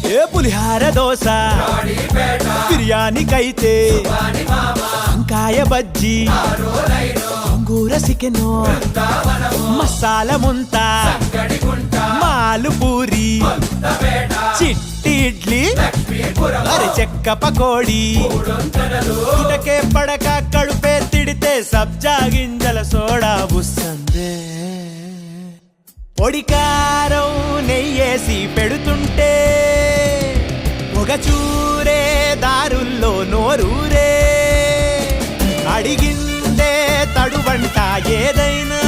ఏ పులిహార దోశ బిర్యానీకైతే వంకాయ బజ్జీ గోంగూర చికెను మసాలా ముంత మాలు పూరి చిట్టి ఇడ్లీ అరి చెక్క పకోడీ ఉడకే పడక కడుపే తిడితే సబ్జా గింజల సోడా బుస్సందే పొడికారం నెయ్యేసి పెడుతుంటే పొగ చూరే దారుల్లో నోరూరే అడిగిందే తడువంట ఏదైనా